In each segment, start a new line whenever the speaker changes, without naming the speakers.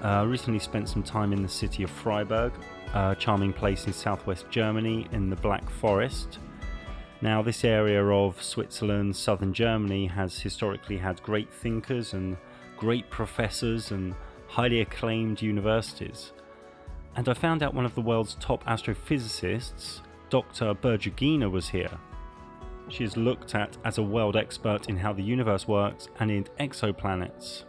Recently spent some time in the city of Freiburg, a charming place in southwest Germany in the Black Forest. Now, this area of Switzerland, southern Germany, has historically had great thinkers and great professors and highly acclaimed universities. And I found out one of the world's top astrophysicists, Dr. Bergigina, was here. She is looked at as a world expert in how the universe works and in exoplanets.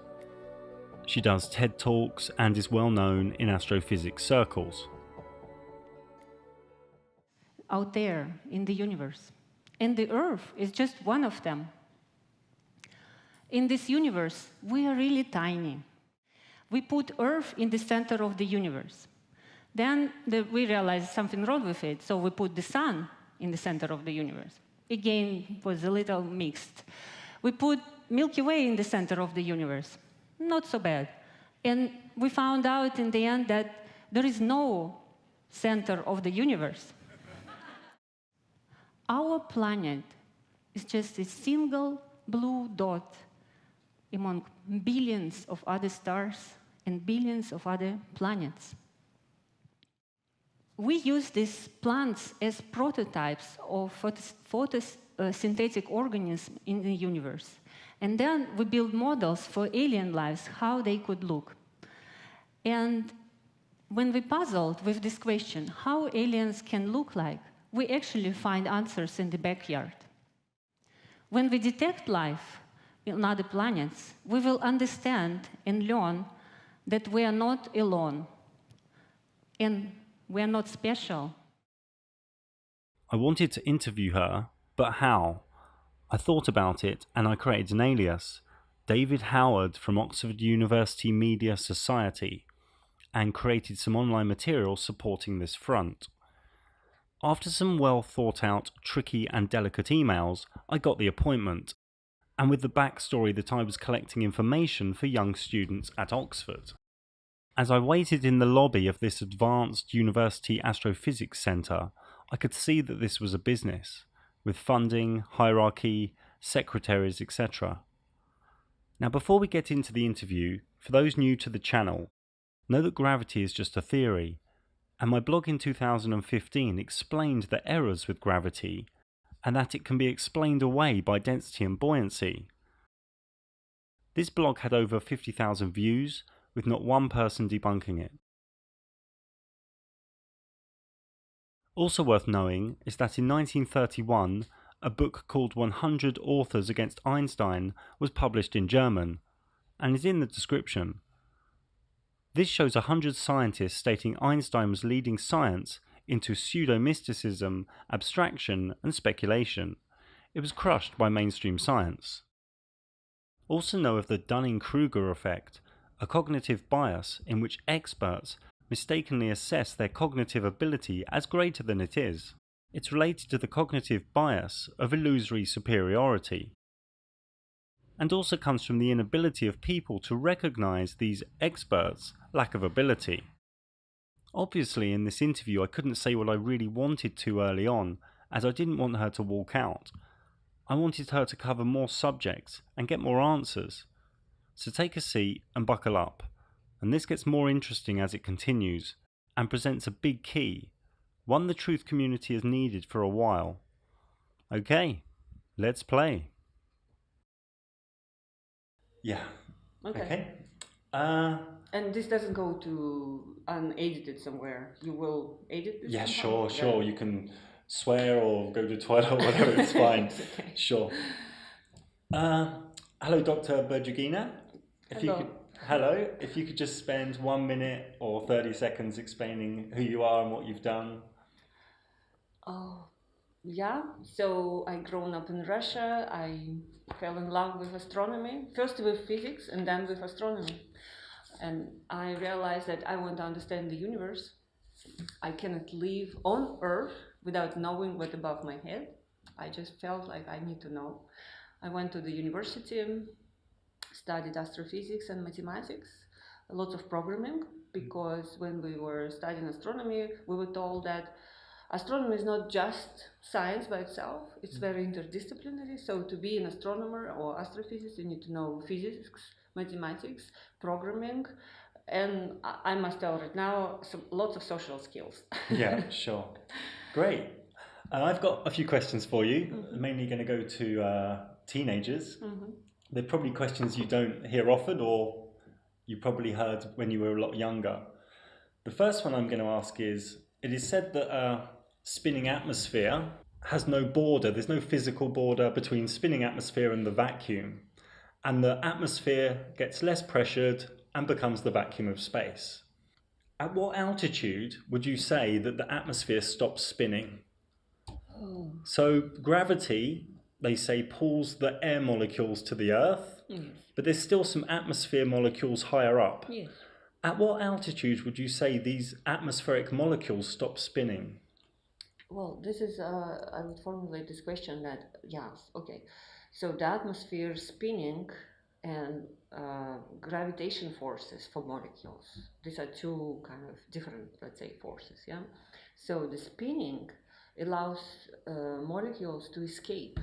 She does TED Talks and is well known in astrophysics circles.
Out there in the universe. And the Earth is just one of them. In this universe, we are really tiny. We put Earth in the center of the universe. Then we realized something wrong with it, so we put the Sun in the center of the universe. Again, it was a little mixed. We put Milky Way in the center of the universe. Not so bad. And we found out in the end that there is no center of the universe. Our planet is just a single blue dot among billions of other stars and billions of other planets. We use these plants as prototypes of photosynthetic organisms in the universe. And then we build models for alien lives, how they could look. And when we puzzled with this question, how aliens can look like, we actually find answers in the backyard. When we detect life on other planets, we will understand and learn that we are not alone. And we are not special.
I wanted to interview her, but how? I thought about it and I created an alias, David Howard from Oxford University Media Society, and created some online material supporting this front. After some well thought out, tricky and delicate emails, I got the appointment, and with the backstory that I was collecting information for young students at Oxford. As I waited in the lobby of this advanced university astrophysics centre, I could see that this was a business, with funding, hierarchy, secretaries, etc. Now, before we get into the interview, for those new to the channel, know that gravity is just a theory, and my blog in 2015 explained the errors with gravity, and that it can be explained away by density and buoyancy. This blog had over 50,000 views, with not one person debunking it. Also worth knowing is that in 1931, a book called 100 Authors Against Einstein was published in German, and is in the description. This shows 100 scientists stating Einstein was leading science into pseudo-mysticism, abstraction, and speculation. It was crushed by mainstream science. Also know of the Dunning-Kruger effect, a cognitive bias in which experts mistakenly assess their cognitive ability as greater than it is. It's related to the cognitive bias of illusory superiority, and also comes from the inability of people to recognize these experts' lack of ability. Obviously, in this interview I couldn't say what I really wanted to early on, as I didn't want her to walk out. I wanted her to cover more subjects and get more answers. So take a seat and buckle up, and this gets more interesting as it continues, and presents a big key, one the truth community has needed for a while. Okay, let's play. Yeah.
Okay. And this doesn't go to unedited somewhere. You will edit this?
Yeah,
somehow?
sure. You can swear or go to the toilet or whatever, it's fine.
Okay.
Sure. Hello, Dr. Bergigina.
Hello.
If you could just spend 1 minute or 30 seconds explaining who you are and what you've done.
Yeah, so I grown up in Russia. I fell in love with astronomy, first with physics and then with astronomy. And I realized that I want to understand the universe. I cannot live on Earth without knowing what's above my head. I just felt like I need to know. I went to the university, studied astrophysics and mathematics, lots of programming, because when we were studying astronomy, we were told that astronomy is not just science by itself, it's very interdisciplinary. So to be an astronomer or astrophysicist, you need to know physics, mathematics, programming, And I must tell right now, lots of social skills.
Yeah, sure. Great. I've got a few questions for you, mainly going to go to teenagers. They're probably questions you don't hear often, or you probably heard when you were a lot younger. The first one I'm going to ask is, it is said that a spinning atmosphere has no border, there's no physical border between spinning atmosphere and the vacuum, and the atmosphere gets less pressured and becomes the vacuum of space. At what altitude would you say that the atmosphere stops spinning? So gravity, they say, pulls the air molecules to the Earth, but there's still some atmosphere molecules higher up.
Yes.
At what altitude would you say these atmospheric molecules stop spinning?
Well, this is, I would formulate this question that, yes, okay. So the atmosphere spinning and gravitation forces for molecules, these are two kind of different, let's say, forces, yeah? So the spinning allows molecules to escape,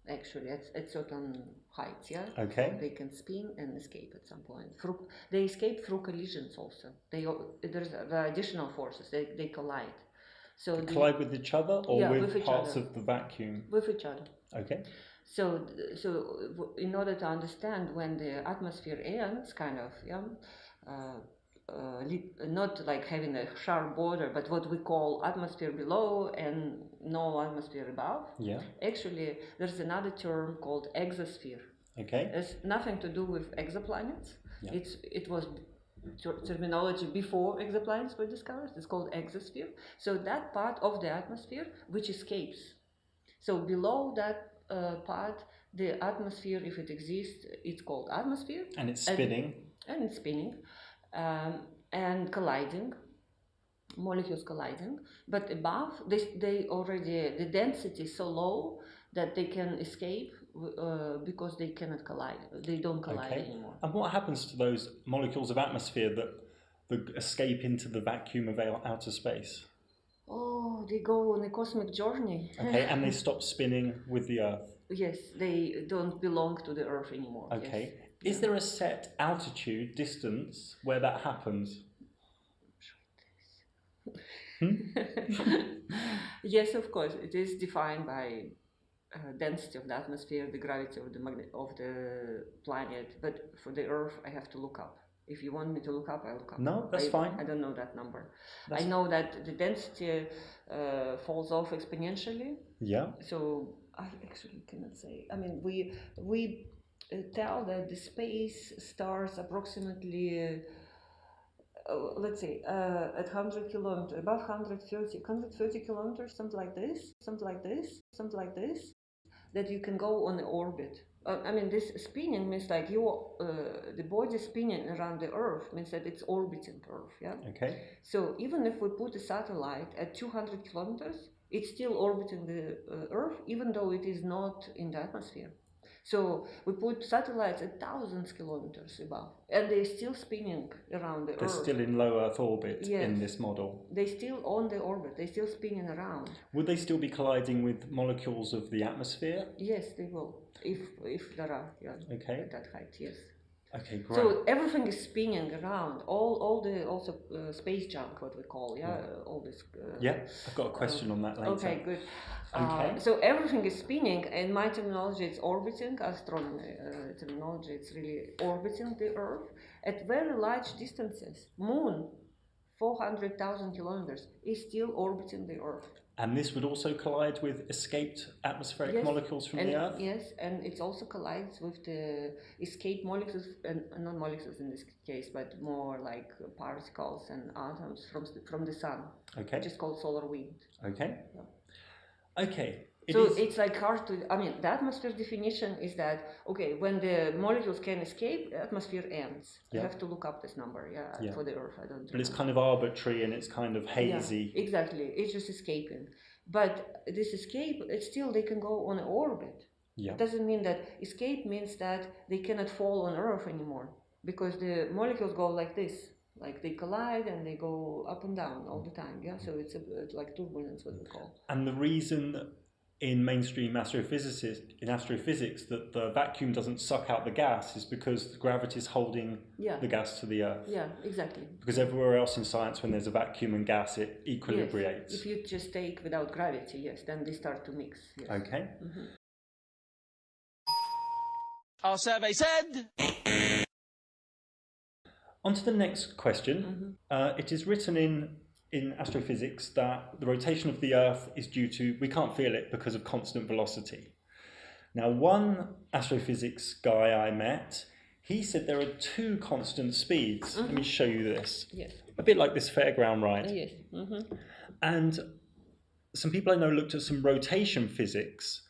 actually, at certain heights, yeah?
Okay.
So they can spin and escape at some point. They escape through collisions also. There's the additional forces, they collide. So
they collide with each other, or
yeah,
with parts of the vacuum?
With each other.
Okay.
So in order to understand when the atmosphere ends, kind of, yeah, not like having a sharp border, but what we call atmosphere below and no atmosphere above.
Yeah.
Actually, there's another term called exosphere.
Okay.
It's nothing to do with exoplanets.
Yeah.
It was terminology before exoplanets were discovered. It's called exosphere. So that part of the atmosphere which escapes. So below that part, the atmosphere, if it exists, it's called atmosphere.
And it's spinning.
And it's spinning and colliding, molecules colliding. But above, they already, the density is so low that they can escape because they cannot collide. They don't collide anymore.
And what happens to those molecules of atmosphere that escape into the vacuum of outer space?
Oh, they go on a cosmic journey.
Okay, and they stop spinning with the Earth.
Yes, they don't belong to the Earth anymore.
Okay.
Yes.
Is there a set altitude, distance, where that happens?
Yes, of course. It is defined by density of the atmosphere, the gravity of the planet. But for the Earth, I have to look up. If you want me to look up, I look up.
No, that's fine.
I don't know that number. I know that the density falls off exponentially.
Yeah.
So I actually cannot say. I mean, we tell that the space starts approximately, let's say, at 100 kilometers, above 130 kilometers, something like this, that you can go on the orbit. I mean, this spinning means like the body spinning around the Earth means that it's orbiting Earth, yeah?
Okay.
So even if we put a satellite at 200 kilometers, it's still orbiting the Earth, even though it is not in the atmosphere. So we put satellites at thousands of kilometers above, and they're still spinning around the Earth.
They're still in low Earth orbit in this model.
They're still on the orbit. They're still spinning around.
Would they still be colliding with molecules of the atmosphere?
Yes, they will. If there are, yeah.
Okay.
At that height, yes.
Okay, great.
So everything is spinning around. All the also space junk, what we call, all this.
Yeah, I've got a question on that later.
Okay, good.
Okay.
So everything is spinning, and my terminology it's orbiting. Astronomy terminology it's really orbiting the Earth at very large distances. Moon, 400,000 kilometers, is still orbiting the Earth.
And this would also collide with escaped atmospheric molecules from the Earth?
Yes, and it also collides with the escaped molecules, and not molecules in this case, but more like particles and atoms from the sun.
Okay.
Which is called solar wind.
Okay.
Yeah.
Okay.
It's like hard to, I mean, the atmosphere definition is that, okay, when the molecules can escape, the atmosphere ends. You have to look up this number, for the Earth, I don't know.
But it's kind of arbitrary and it's kind of hazy.
Yeah, exactly, it's just escaping. But this escape, it's still, they can go on an orbit.
Yeah.
It doesn't mean that escape means that they cannot fall on Earth anymore, because the molecules go like this. Like they collide and they go up and down all the time, yeah? So it's like turbulence, what we call.
And the reason in mainstream astrophysics that the vacuum doesn't suck out the gas is because the gravity is holding the gas to the Earth.
Yeah, exactly.
Because everywhere else in science, when there's a vacuum and gas, it equilibrates.
Yes. If you just take without gravity, yes, then they start to mix. Yes.
Okay.
Our survey said.
On to the next question. It is written in astrophysics that the rotation of the Earth is due to, we can't feel it because of constant velocity. Now, one astrophysics guy I met, he said there are two constant speeds. Let me show you this.
Yes.
A bit like this fairground ride.
Yes.
And some people I know looked at some rotation physics,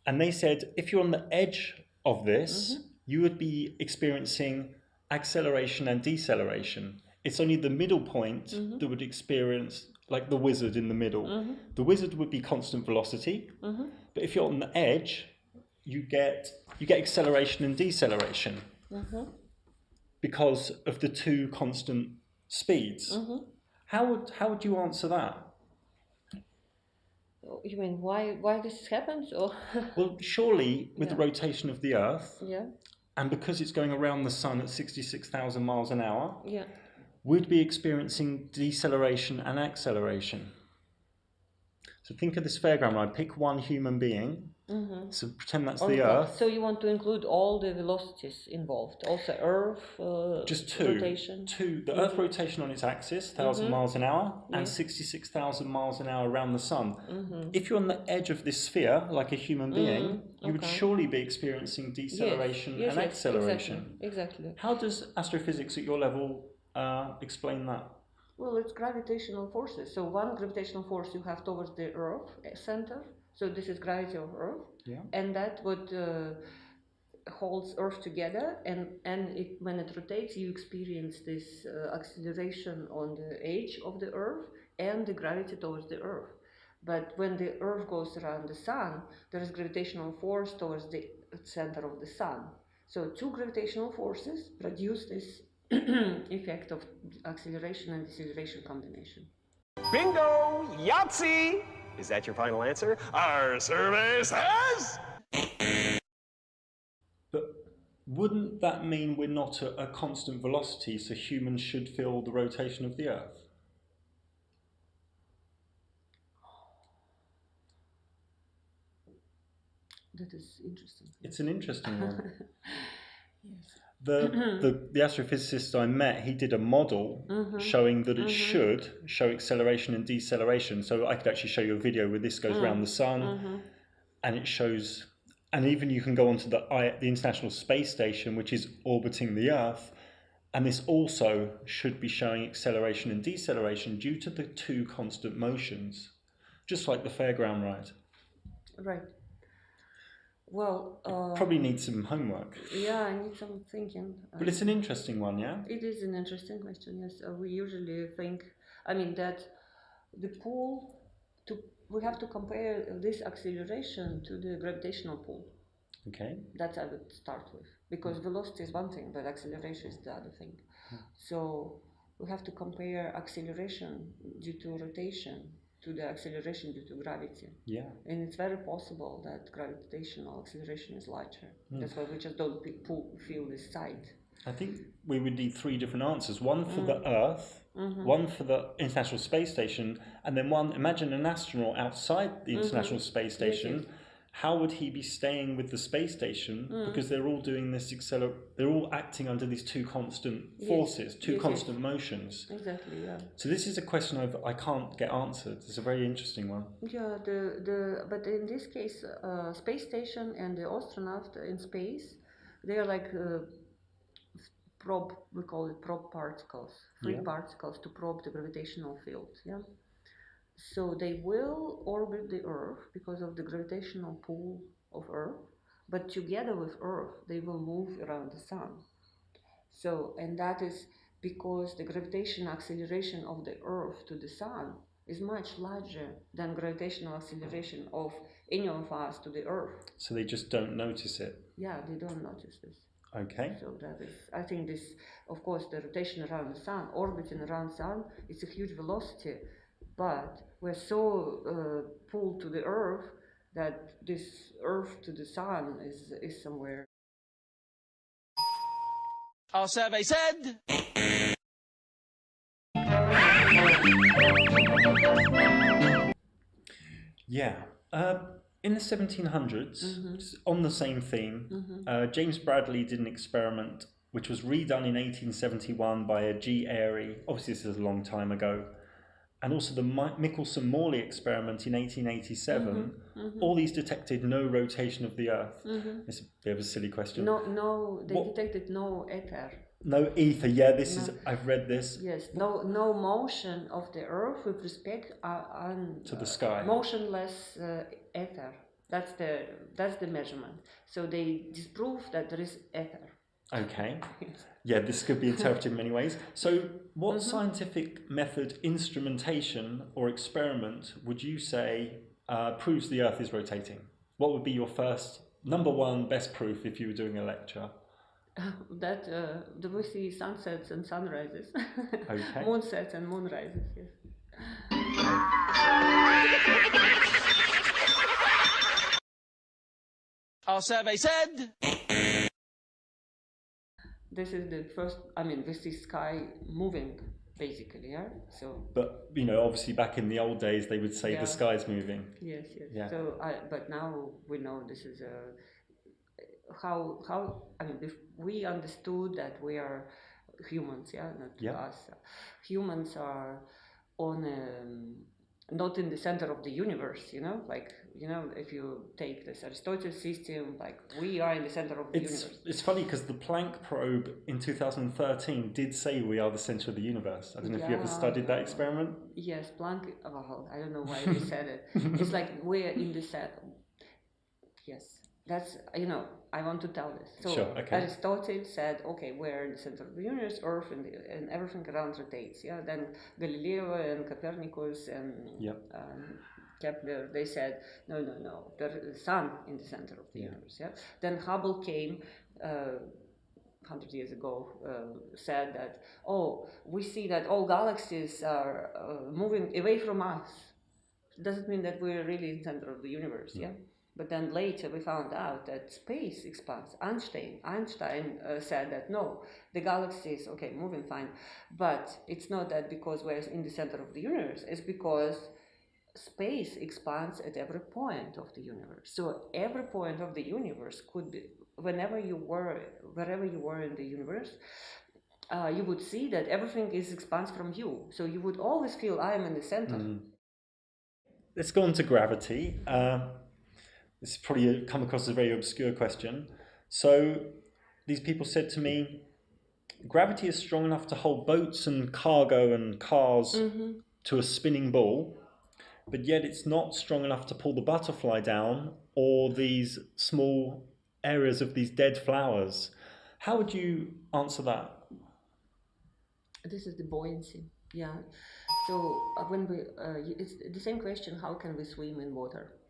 and they said if you're on the edge of this, you would be experiencing acceleration and deceleration. It's only the middle point that would experience, like the wizard in the middle. The wizard would be constant velocity, but if you're on the edge, you get acceleration and deceleration because of the two constant speeds. How would you answer that?
You mean why this happens, or?
Well, surely with the rotation of the Earth,
Yeah.
and because it's going around the sun at 66,000 miles an hour,
Yeah.
we'd be experiencing deceleration and acceleration. So think of this fairground ride. Pick one human being. So pretend that's the Earth.
So you want to include all the velocities involved, also Earth
Just two.
rotation.
The Earth rotation on its axis, 1,000 miles an hour, and 66,000 miles an hour around the sun. If you're on the edge of this sphere, like a human being, you would surely be experiencing deceleration and acceleration.
Exactly.
How does astrophysics at your level explain that?
Well, it's gravitational forces. So one gravitational force you have towards the Earth center. So this is gravity of Earth, and that what holds Earth together. And when it rotates, you experience this acceleration on the edge of the Earth and the gravity towards the Earth. But when the Earth goes around the Sun, there is gravitational force towards the center of the Sun. So two gravitational forces produce this effect of acceleration and deceleration combination.
Bingo! Yahtzee! Is that your final answer? Our survey says.
But wouldn't that mean we're not at a constant velocity, so humans should feel the rotation of the Earth?
That is interesting.
It's an interesting one. The astrophysicist I met, he did a model showing that it should show acceleration and deceleration. So I could actually show you a video where this goes around the sun, and it shows, and even you can go onto the International Space Station, which is orbiting the Earth, and this also should be showing acceleration and deceleration due to the two constant motions, just like the fairground ride.
Right. Well,
probably need some homework.
Yeah, I need some thinking.
But it's an interesting one, yeah?
It is an interesting question, yes. We usually think, that the pull, we have to compare this acceleration to the gravitational pull.
Okay.
That I would start with. Because velocity is one thing, but acceleration is the other thing. So we have to compare acceleration due to rotation to the acceleration due to gravity.
Yeah.
And it's very possible that gravitational acceleration is larger. That's why we just don't feel this side.
I think we would need three different answers. One for the Earth, one for the International Space Station, and then one, imagine an astronaut outside the International Space Station. Yes. How would he be staying with the space station? Because they're all doing this they're all acting under these two constant forces, two constant motions.
Exactly, yeah.
So this is a question I can't get answered. It's a very interesting one.
Yeah, but in this case, space station and the astronaut in space, they are like we call it probe particles, free particles to probe the gravitational field. Yeah. So they will orbit the Earth because of the gravitational pull of Earth, but together with Earth, they will move around the Sun. So, and that is because the gravitational acceleration of the Earth to the Sun is much larger than gravitational acceleration of any of us to the Earth.
So they just don't notice it?
Yeah, they don't notice this.
Okay.
So that is, I think this, of course, the rotation around the Sun, orbiting around the Sun, it's a huge velocity. But we're so pulled to the Earth that this Earth to the Sun is somewhere.
Our survey said...
Yeah. In the 1700s, on the same theme, James Bradley did an experiment which was redone in 1871 by a G. Airy. Obviously, this is a long time ago. And also the Michelson-Morley experiment in 1887. All these detected no rotation of the Earth. It's a bit of a silly question.
They detected no ether.
No ether. Yeah, I've read this.
Yes, no motion of the Earth with respect
to the sky.
Motionless ether. That's the measurement. So they disprove that there is ether.
Okay. Yeah, this could be interpreted in many ways. So what scientific method, instrumentation or experiment would you say proves the Earth is rotating? What would be your first, number one best proof if you were doing a lecture?
That we see sunsets and sunrises.
Okay.
Moonsets and moonrises, yes.
Our survey said...
This is the first, we see sky moving, basically, yeah? So.
But, obviously back in the old days, they would say the sky's moving.
Yes.
Yeah.
So, but now we know this is if we understood that we are humans, not us. Humans are not in the center of the universe, if you take this Aristotle system, we are in the center of the universe.
It's funny because the Planck probe in 2013 did say we are the center of the universe. I don't know if you ever studied that experiment.
Yes, Planck, I don't know why they said it. It's like we're in the center. Yes, that's, I want to tell this. So
sure, okay.
Aristotle said, okay, we're in the center of the universe, Earth, and everything around rotates. Yeah. Then Galileo and Copernicus and Kepler, they said, no, there's the sun in the center of the universe. Yeah. Then Hubble came 100 years ago, said that, we see that all galaxies are moving away from us. Doesn't mean that we're really in the center of the universe. Yeah. But then later we found out that space expands. Einstein said that no, the galaxy is moving fine, but it's not that because we're in the center of the universe. It's because space expands at every point of the universe. So every point of the universe could be wherever you were in the universe. You would see that everything expands from you. So you would always feel I am in the center.
Let's go on to gravity. This is probably come across as a very obscure question. So these people said to me, gravity is strong enough to hold boats and cargo and cars to a spinning ball, but yet it's not strong enough to pull the butterfly down or these small areas of these dead flowers. How would you answer that?
This is the buoyancy. Yeah. So when it's the same question, how can we swim in water?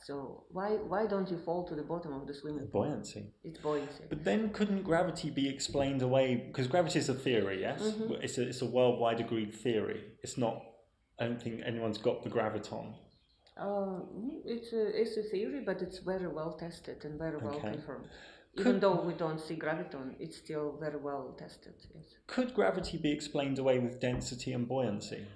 So why don't you fall to the bottom of the swimming pool?
Buoyancy.
It's buoyancy.
But then couldn't gravity be explained away? Because gravity is a theory, yes? It's a worldwide agreed theory. It's not, I don't think anyone's got the graviton.
It's a theory, but it's very well tested and very well confirmed. Even though we don't see graviton, it's still very well tested. Yes.
Could gravity be explained away with density and buoyancy?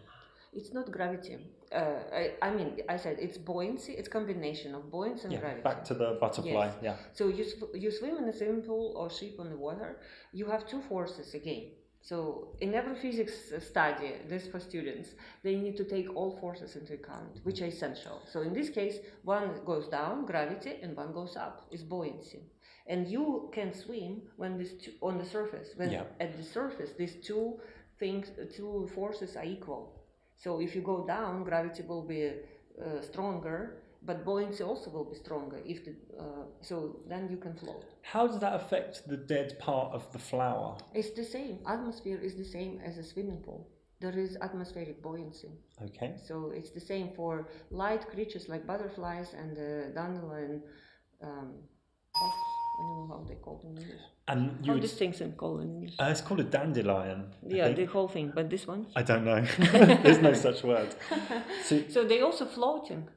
It's not gravity. I said it's buoyancy. It's combination of buoyancy and gravity.
Back to the butterfly.
Yes. Yeah. So you swim in a swimming pool or ship on the water. You have two forces again. So in every physics study, this for students, they need to take all forces into account, which are essential. So in this case, one goes down, gravity, and one goes up, is buoyancy. And you can swim when on the surface. When at the surface, these two forces are equal. So if you go down, gravity will be stronger, but buoyancy also will be stronger. So then you can float.
How does that affect the dead part of the flower?
It's the same. Atmosphere is the same as a swimming pool. There is atmospheric buoyancy. Okay. So it's the same for light creatures like butterflies and dandelion. I don't know how they call them in English.
And
how these things are called in English?
It's called a dandelion.
Yeah, the whole thing. But this one?
I don't know. There's no such word.
So they're also floating.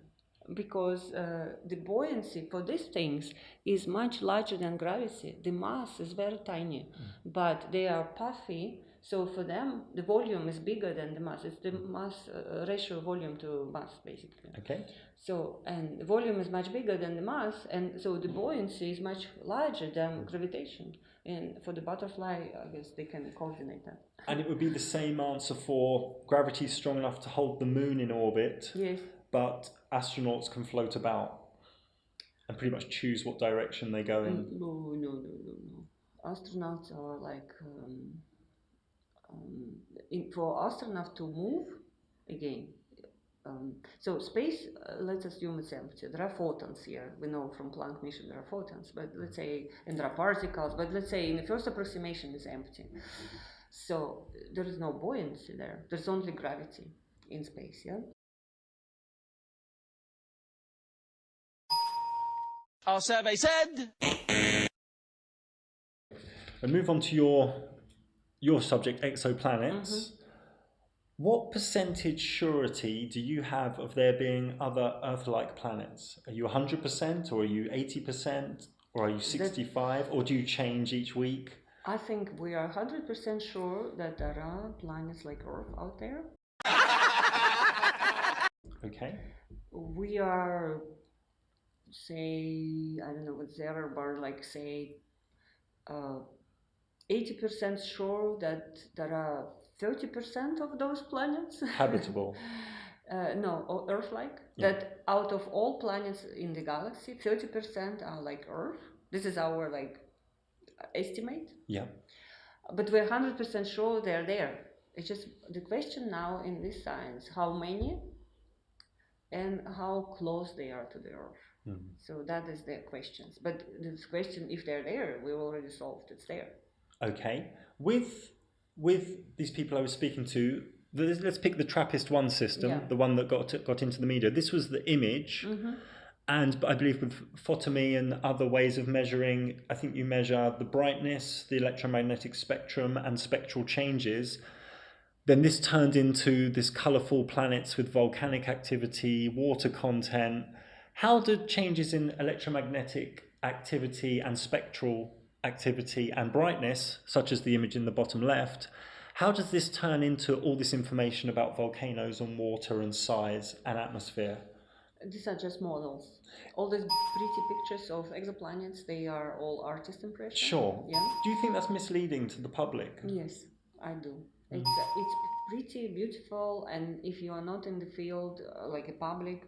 because the buoyancy for these things is much larger than gravity. The mass is very tiny, but they are puffy. So for them, the volume is bigger than the mass. It's the mass ratio volume to mass, basically.
Okay.
So, and the volume is much bigger than the mass, and so the buoyancy is much larger than gravitation. And for the butterfly, I guess they can coordinate that.
And it would be the same answer for gravity strong enough to hold the moon in orbit,
Yes.
but astronauts can float about and pretty much choose what direction they go in.
No. Astronauts are like, for astronauts to move, again, so space, let's assume it's empty. There are photons here. We know from Planck mission there are photons, but let's say, and there are particles, but let's say in the first approximation it's empty. So there is no buoyancy there. There's only gravity in space, yeah?
Our survey said.
And move on to your subject, exoplanets. What percentage surety do you have of there being other Earth-like planets? Are you 100%, or are you 80%, or are you 65%, or do you change each week?
I think we are 100% sure that there are planets like Earth out there.
Okay.
We are, say, I don't know what's the error bar, like say 80% sure that there are 30% of those planets
Habitable.
No, Earth-like.
Yeah.
That out of all planets in the galaxy, 30% are like Earth. This is our like estimate.
Yeah.
But we're 100% sure they're there. It's just the question now in this science: how many and how close they are to the Earth. So that is the questions. But this question, if they're there, we already solved. It's there.
Okay. With these people I was speaking to, let's pick the TRAPPIST-1 system, the one that got into the media. This was the image, and I believe with photomy and other ways of measuring, I think you measure the brightness, the electromagnetic spectrum, and spectral changes. Then this turned into this colourful planets with volcanic activity, water content. How did changes in electromagnetic activity and spectral activity and brightness, such as the image in the bottom left, how does this turn into all this information about volcanoes and water and size and atmosphere?
These are just models. All these pretty pictures of exoplanets, they are all artist impressions.
Sure.
Yeah.
Do you think that's misleading to the public?
Yes, I do. It's pretty beautiful, and if you are not in the field, like a public,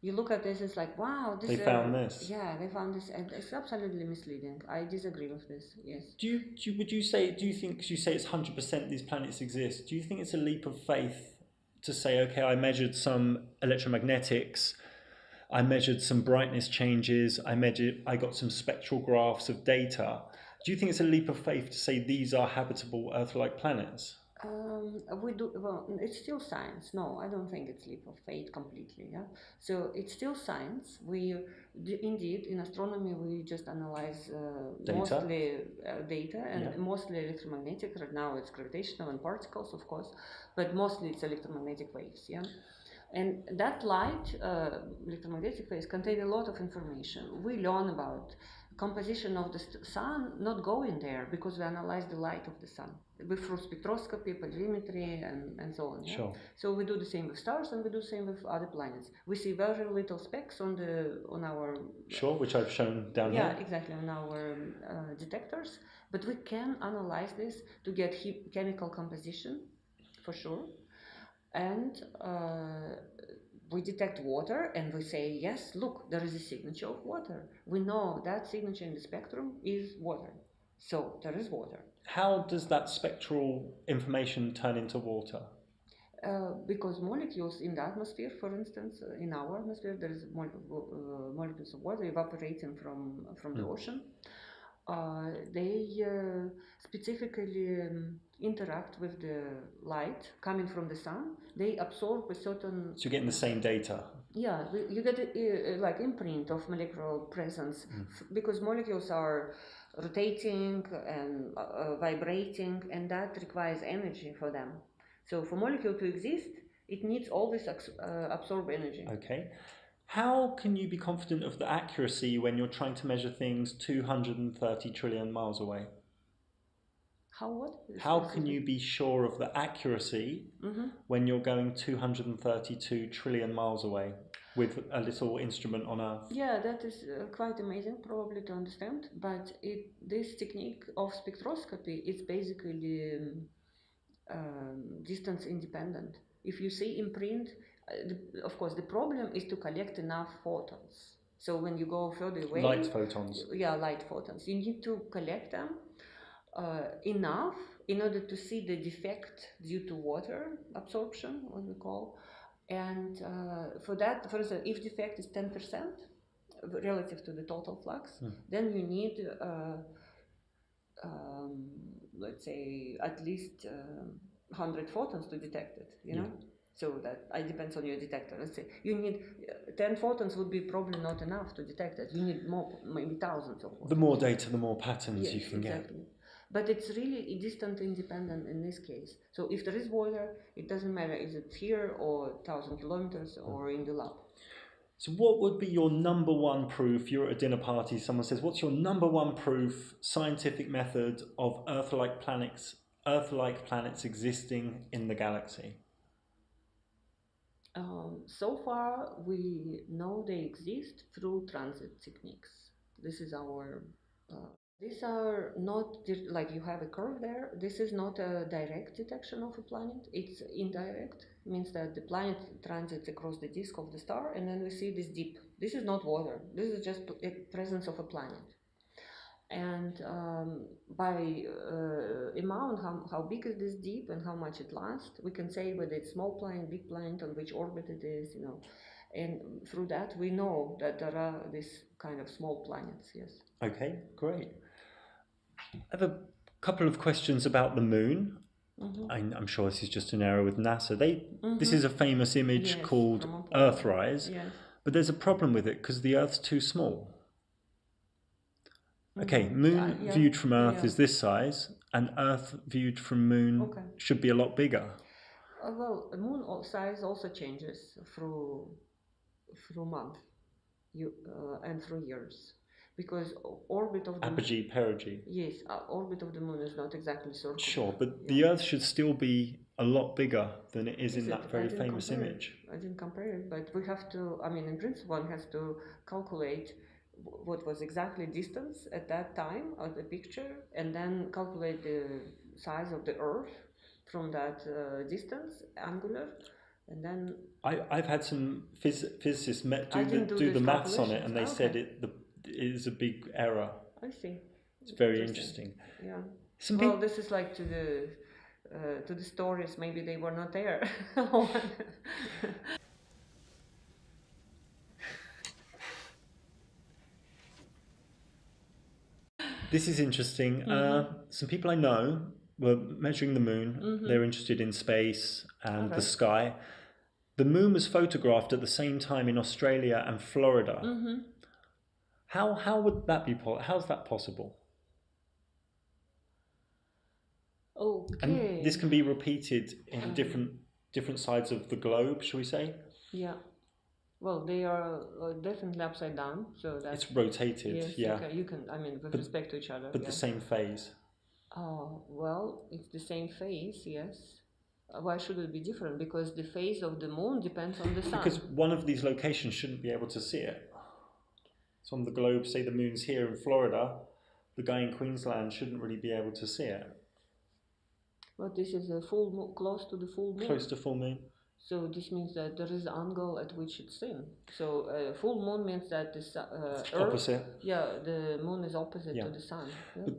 you look at this, it's like, wow, this
They found this.
Yeah, they found this, and it's absolutely misleading. I disagree with this. Yes.
Do you think you say it's 100% these planets exist? Do you think it's a leap of faith to say, okay, I measured some electromagnetics, I measured some brightness changes, I got some spectral graphs of data. Do you think it's a leap of faith to say these are habitable Earth-like planets?
We do, well, it's still science. No, I don't think it's leap of faith completely. Yeah, so it's still science. Indeed, in astronomy, we just analyze mostly data and mostly electromagnetic. Right now, it's gravitational and particles, of course, but mostly it's electromagnetic waves. Yeah, and that light, electromagnetic waves, contain a lot of information. We learn about composition of the sun, not going there, because we analyze the light of the sun through spectroscopy, polarimetry, and so on. Yeah?
Sure.
So we do the same with stars, and we do the same with other planets. We see very little specks on our
which I've shown down here.
Yeah, exactly, on our detectors. But we can analyze this to get chemical composition, for sure, and we detect water, and we say, yes, look, there is a signature of water. We know that signature in the spectrum is water. So there is water.
How does that spectral information turn into water?
Because molecules in the atmosphere, for instance, in our atmosphere, there is molecules of water evaporating from the ocean. They specifically interact with the light coming from the sun. They absorb a certain...
So you're getting the same data?
Yeah, you get like imprint of molecular presence, because molecules are rotating and vibrating, and that requires energy for them. So for molecule to exist, it needs always absorb energy.
Okay. How can you be confident of the accuracy when you're trying to measure things 230 trillion miles away? How can you be sure of the accuracy when you're going 232 trillion miles away with a little instrument on Earth?
Yeah, that is quite amazing, probably to understand. But this technique of spectroscopy is basically distance independent. If you see in print, of course, the problem is to collect enough photons. So when you go further away,
light photons.
Yeah, light photons. You need to collect them enough in order to see the defect due to water absorption, what we call. And for that, for example, if defect is 10% relative to the total flux, then you need, let's say, at least 100 photons to detect it, you know? So that it depends on your detector. Let's say you need 10 photons would be probably not enough to detect it. You need more, maybe thousands of photons.
The more data, the more patterns you can
get. But it's really distant independent in this case. So if there is water, it doesn't matter is it here or 1,000 kilometers or in the lab.
So what would be your number one proof? You're at a dinner party, someone says, what's your number one proof, scientific method of Earth-like planets existing in the galaxy?
So far, we know they exist through transit techniques. This is our... these are not, like you have a curve there, this is not a direct detection of a planet, it's indirect, means that the planet transits across the disk of the star and then we see this dip. This is not water, this is just a presence of a planet. And by amount, how big is this dip and how much it lasts, we can say whether it's small planet, big planet, on which orbit it is, you know. And through that we know that there are these kind of small planets, yes.
Okay, great. I have a couple of questions about the moon. I'm sure this is just an error with NASA. This is a famous image called Earthrise, but there's a problem with it because the Earth's too small. Okay, moon viewed from Earth is this size, and Earth viewed from moon should be a lot bigger.
Well, the moon size also changes through month and through years. Because orbit of the
apogee, perigee.
Yes, orbit of the moon is not exactly circular.
Sure, but the Earth should still be a lot bigger than it is in that very famous image.
I didn't compare it, but we have to, I mean, in principle, one has to calculate what was exactly distance at that time of the picture, and then calculate the size of the Earth from that distance, angular, and then...
I've had some physicists do the maths on it, and they said it is a big error.
I see.
It's very interesting.
Yeah. Well, this is like to the stories. Maybe they were not there.
This is interesting. Some people I know were measuring the moon. They're interested in space and the sky. The moon was photographed at the same time in Australia and Florida. How would that be possible? How's that possible?
Okay.
And this can be repeated in different sides of the globe, shall we say?
Yeah. Well, they are definitely upside down, so that's...
It's rotated,
yes, you can, I mean, with respect to each other.
But the same phase.
Oh, well, it's the same phase, yes. Why should it be different? Because the phase of the moon depends on the sun.
Because one of these locations shouldn't be able to see it. So on the globe, say the moon's here in Florida, the guy in Queensland shouldn't really be able to see it.
But this is a full moon, close to the full moon.
Close to full moon.
So this means that there is an angle at which it's seen. So full moon means that the Earth,
opposite.
Yeah, the moon is opposite to the sun. Yeah.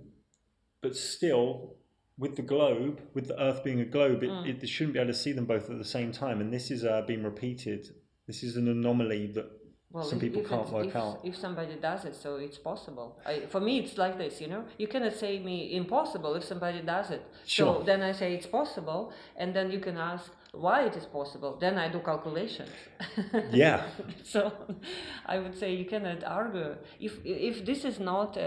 But still, with the globe, with the Earth being a globe, it shouldn't be able to see them both at the same time. And this is being repeated. This is an anomaly that some people can't work out.
If somebody does it, so it's possible. For me, it's like this, you know. You cannot say me impossible if somebody does it.
Sure.
So then I say it's possible, and then you can ask why it is possible. Then I do calculations.
Yeah.
So I would say you cannot argue. If this is not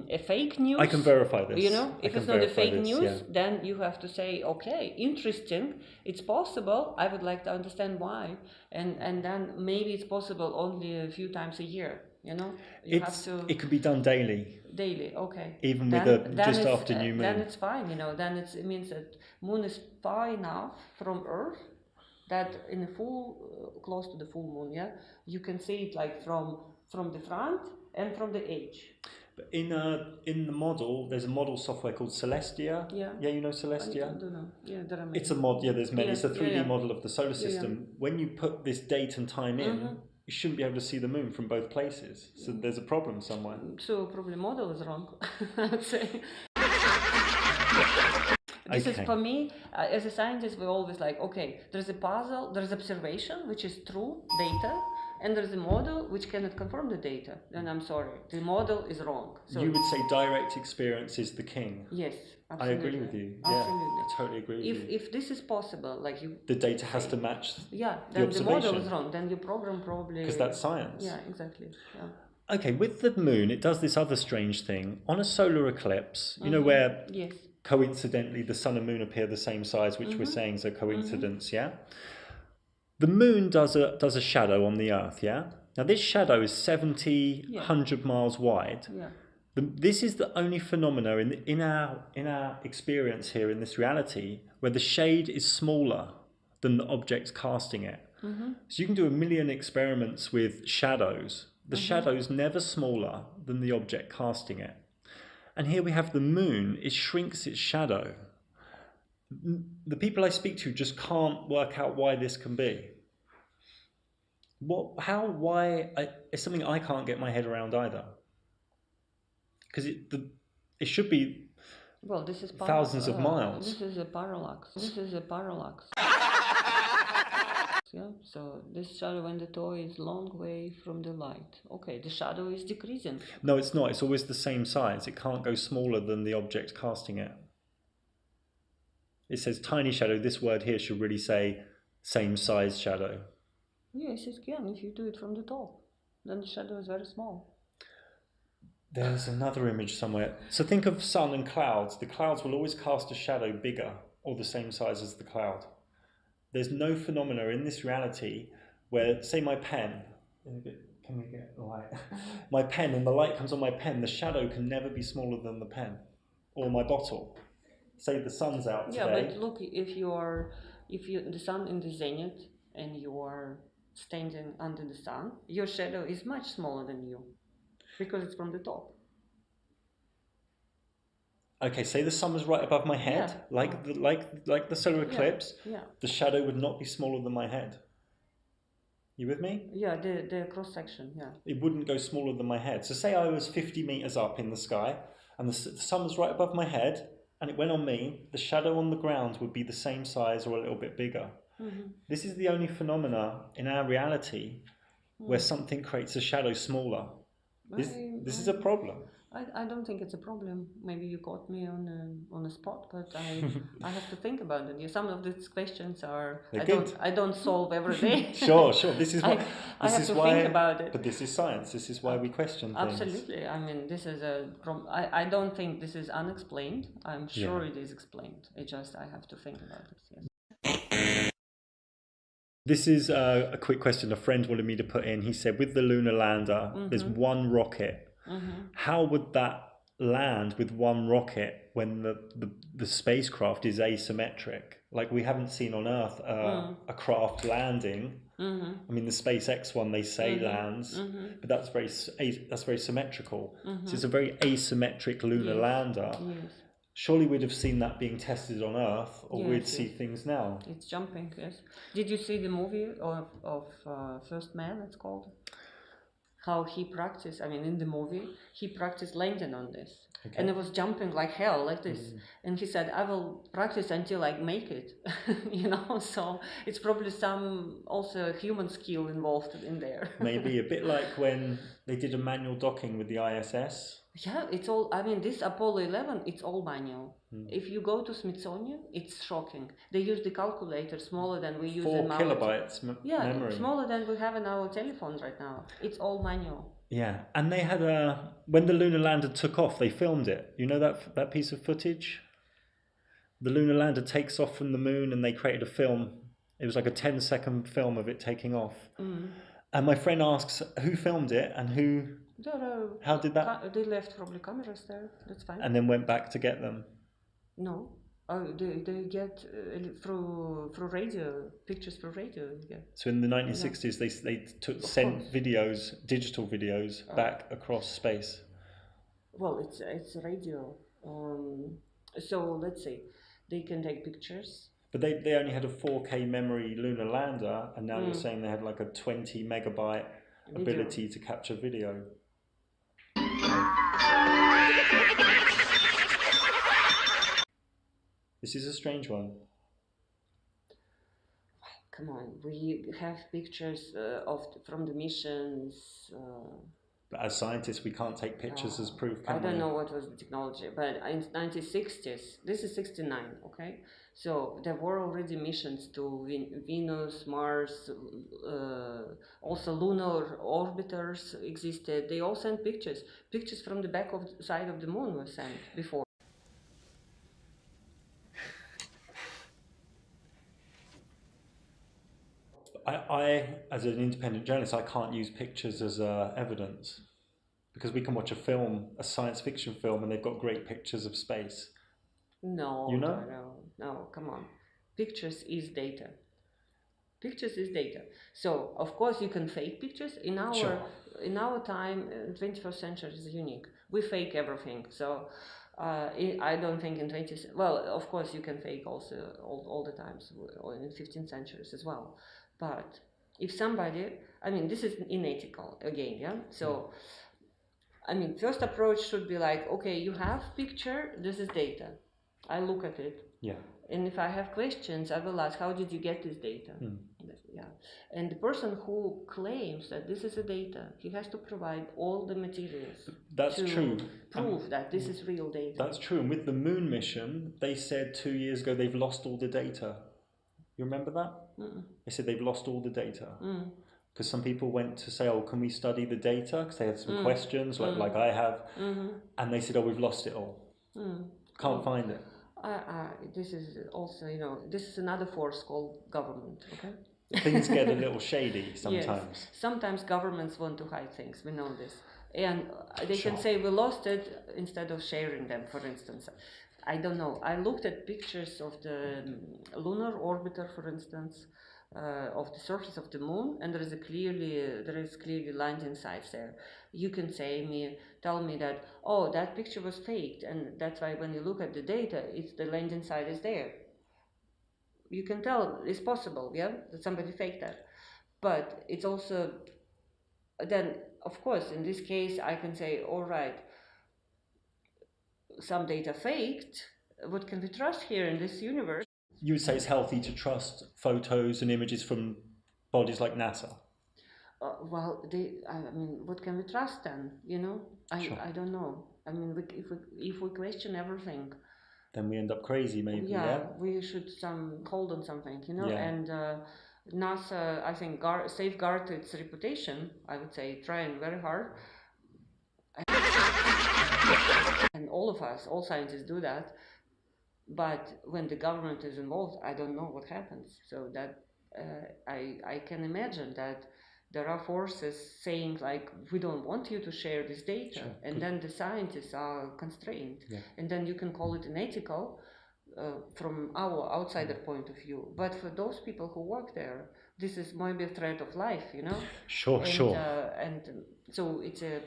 a fake news.
I can verify this.
You know, if it's not a fake news,
yeah.
then you have to say, okay, interesting, it's possible. I would like to understand why, and then maybe it's possible only a few times a year. You know,
It could be done daily.
Daily, okay.
Even
then,
with
then
just
it's,
after new moon.
Then it's fine. You know, then it means that moon is far enough from Earth that in a full, close to the full moon, yeah, you can see it like from the front and from the edge.
But in the model, there's a model software called Celestia.
Yeah.
Yeah, you know Celestia?
I don't know. Yeah, there are many.
It's a mod. Yeah, there's many.
Yeah,
It's a 3D model of the solar
Yeah,
system. When you put this date and time in, you shouldn't be able to see the moon from both places. So there's a problem somewhere.
So probably model is wrong. I would say. This is for me, as a scientist, we're always like, okay, there's a puzzle, there's observation, which is true data, and there's a model which cannot confirm the data. Then I'm sorry, the model is wrong. So
you would say direct experience is the king.
yes, absolutely.
I agree with you.
Absolutely.
Yeah, I totally agree with you.
If this is possible, like you,
the data has to match.
Yeah,
the
then
observation.
the model is wrong. Then your program probably
because that's science.
Yeah, exactly. Yeah.
Okay, with the moon, it does this other strange thing. On a solar eclipse, you know where
Yes.
coincidentally the sun and moon appear the same size, which we're saying is a coincidence, yeah? The moon does a shadow on the Earth, yeah? Now this shadow is 100 miles wide.
Yeah.
This is the only phenomena in our experience here in this reality where the shade is smaller than the object casting it. So you can do 1 million experiments with shadows. The shadow's never smaller than the object casting it. And here we have the moon, it shrinks its shadow. The people I speak to just can't work out why this can be. It's something I can't get my head around either. Because it should be
this is
thousands of miles.
This is a parallax. Yeah, so this shadow and the toy is long way from the light. Okay, the shadow is decreasing.
No, it's not. It's always the same size. It can't go smaller than the object casting it. It says tiny shadow. This word here should really say same size shadow.
Yes, it can. If you do it from the top, then the shadow is very small.
There's another image somewhere. So think of sun and clouds. The clouds will always cast a shadow bigger or the same size as the cloud. There's no phenomena in this reality where, say my pen, can we get light? My pen, and the light comes on my pen, the shadow can never be smaller than the pen. Or my bottle. Say the sun's out today.
Yeah, but look, if the sun in the zenith and you are standing under the sun, your shadow is much smaller than you because it's from the top.
Okay, say the sun was right above my head, like the solar eclipse.
Yeah.
The shadow would not be smaller than my head. You with me?
Yeah, the cross section. Yeah.
It wouldn't go smaller than my head. So say I was 50 meters up in the sky, and the sun was right above my head, and it went on me. The shadow on the ground would be the same size or a little bit bigger. This is the only phenomena in our reality where something creates a shadow smaller. This is a problem.
I don't think it's a problem. Maybe you caught me on a spot, but I have to think about it. Yeah, some of these questions are I don't solve every day.
Sure. This is why
I have to think about it.
But this is science. This is why we question things.
Absolutely. I mean, this is I don't think this is unexplained. I'm sure it is explained. I have to think about it. Yes.
This is a quick question a friend wanted me to put in. He said, with the lunar lander, there's one rocket. How would that land with one rocket when the spacecraft is asymmetric? Like we haven't seen on Earth a craft landing. I mean, the SpaceX one they say lands, but that's very symmetrical. So it's a very asymmetric lunar lander.
Yes.
Surely we'd have seen that being tested on Earth, or we'd see things now.
It's jumping. Yes. Did you see the movie of First Man? It's called. How he practiced, I mean, in the movie, he practiced landing on this. Okay. And it was jumping like hell, like this. And he said, I will practice until I make it, so it's probably some also human skill involved in there.
Maybe a bit like when they did a manual docking with the ISS.
Yeah, it's all, I mean, this Apollo 11, it's all manual. If you go to Smithsonian, it's shocking. They use the calculator smaller than we use
4
in our...
kilobytes memory.
Smaller than we have in our telephones right now. It's all manual.
Yeah, and they had when the lunar lander took off, they filmed it. You know that piece of footage? The lunar lander takes off from the moon, and they created a film. It was like a 10-second film of it taking off. And my friend asks, who filmed it and who? How did that?
They left probably cameras there. That's fine.
And then went back to get them.
No. Oh, they get through radio, pictures through radio. Yeah.
So in the 1960s, they sent videos, digital videos, back across space.
Well, it's radio. So let's say they can take pictures.
But they only had a 4K memory lunar lander, and now you're saying they have like a 20 megabyte ability to capture video. This is a strange one.
Come on, we have pictures from the missions.
But as scientists, we can't take pictures as proof, can we?
I don't know what was the technology, but in 1960s, this is 69, okay? So there were already missions to Venus, Mars, also lunar orbiters existed. They all sent pictures. Pictures from the back of the side of the moon were sent before.
I, as an independent journalist, I can't use pictures as evidence. Because we can watch a film, a science fiction film, and they've got great pictures of space.
No,
you know?
no, come on. Pictures is data. Pictures is data. So, of course, you can fake pictures. In our time, 21st century is unique. We fake everything. So, I don't think in 20th... Well, of course, you can fake also all the times, or in 15th centuries as well. But if somebody... I mean, this is unethical, again, yeah? So... I mean, first approach should be like, okay, you have picture, this is data. I look at it.
Yeah.
And if I have questions, I will ask, how did you get this data? Yeah. And the person who claims that this is a data, he has to provide all the materials.
That's true.
Prove that this is real data.
That's true. And with the moon mission, they said 2 years ago they've lost all the data. You remember that? They said they've lost all the data. Because some people went to say, oh, can we study the data? Because they had some questions, like I have. And they said, oh, we've lost it all. Can't find it.
This is also, this is another force called government, okay?
Things get a little shady sometimes.
Yes. Sometimes governments want to hide things, we know this. And they can say we lost it instead of sharing them, for instance. I don't know. I looked at pictures of the lunar orbiter, for instance, of the surface of the moon, and there is clearly landing sites there. You can tell me that, oh, that picture was faked, and that's why when you look at the data, the landing site is there. You can tell it's possible, yeah, that somebody faked that. But it's also, then, of course, in this case, I can say, all right, some data faked, what can we trust here in this universe?
You would say it's healthy to trust photos and images from bodies like NASA?
Well, what can we trust then? I don't know. I mean, if we question everything,
then we end up crazy, maybe. Yeah,
we should hold on something, And NASA, I think, safeguard its reputation. I would say, trying very hard. And all of us, all scientists do that. But when the government is involved, I don't know what happens. So that I can imagine that there are forces saying like, we don't want you to share this data, and then the scientists are constrained. And then you can call it unethical from our outsider point of view. But for those people who work there, this is maybe a threat of life,
Sure.
And so it's a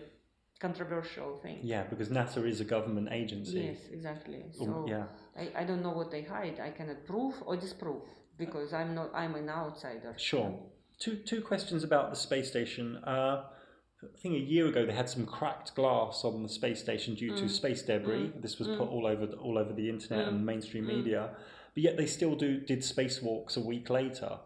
controversial thing.
Yeah, because NASA is a government agency.
Yes, exactly. So I don't know what they hide. I cannot prove or disprove because I'm an outsider.
Sure. Two questions about the space station. I think a year ago they had some cracked glass on the space station due to space debris. This was put all over the internet and mainstream media, but yet they still did spacewalks a week later.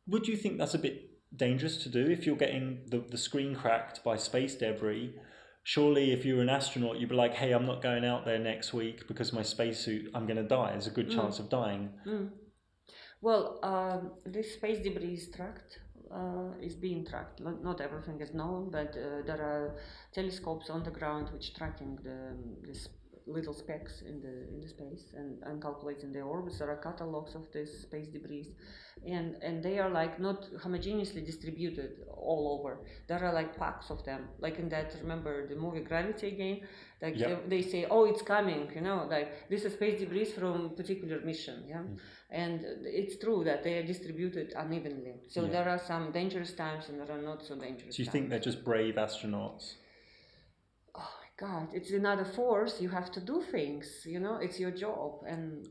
Would you think that's a bit dangerous to do if you're getting the screen cracked by space debris? Surely if you're an astronaut, you'd be like, hey, I'm not going out there next week because my spacesuit, I'm going to die. There's a good chance of dying.
Well, this space debris is tracked is being tracked. Not everything is known, but there are telescopes on the ground which tracking this little specks in the space and calculating their orbits. There are catalogs of this space debris, and they are like not homogeneously distributed all over. There are like packs of them, like in that, remember the movie Gravity again, like they say, oh, it's coming, you know, like this is space debris from particular mission, and it's true that they are distributed unevenly. So there are some dangerous times and there are not so dangerous.
Do you think they're just brave astronauts?
Oh my God, it's another force. You have to do things, you know, it's your job. And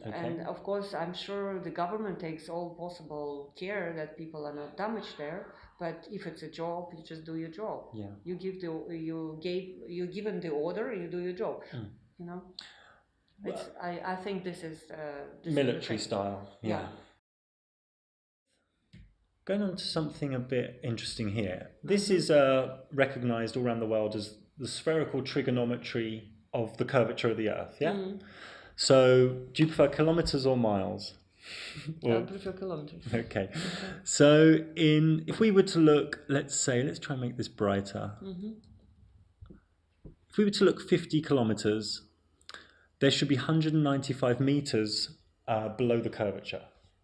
of course, I'm sure the government takes all possible care that people are not damaged there. But if it's a job, you just do your job.
Yeah.
You given the order, you do your job. You know, well, I think this is
military style. Yeah. Going on to something a bit interesting here. This is recognized all around the world as the spherical trigonometry of the curvature of the Earth, yeah? So, do you prefer kilometers or miles?
I prefer kilometers.
Okay. So, if we were to look, let's try and make this brighter. If we were to look 50 kilometers, there should be 195 meters below the curvature.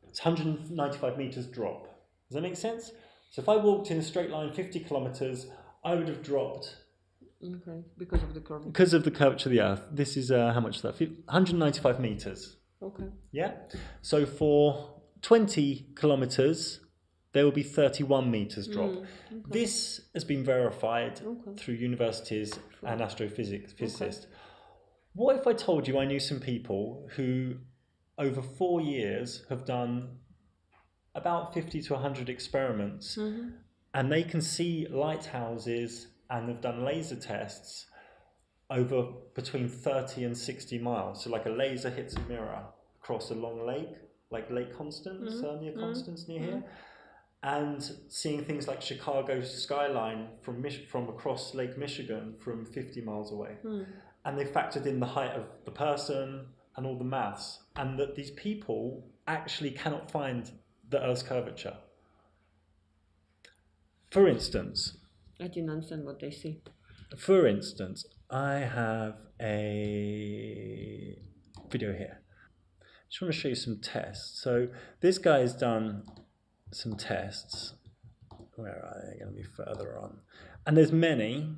It's 195 meters drop. Does that make sense? So if I walked in a straight line 50 kilometers, I would have dropped.
Okay, because of the curvature.
Because of the curvature of the Earth. This is, how much is that? 195 meters.
Okay.
Yeah? So for 20 kilometers, there will be 31 meters drop. Okay. This has been verified through universities and astrophysicists. What if I told you I knew some people who, over 4 years, have done about 50 to 100 experiments, and they can see lighthouses and have done laser tests over between 30 and 60 miles. So like a laser hits a mirror across a long lake, like Lake Constance, near Constance, near here, and seeing things like Chicago's skyline from across Lake Michigan from 50 miles away. And they factored in the height of the person and all the maths, and that these people actually cannot find the Earth's curvature. For instance,
I didn't understand what they say.
For instance, I have a video here. I just want to show you some tests. So this guy has done some tests. Where are they going to be further on? And there's many.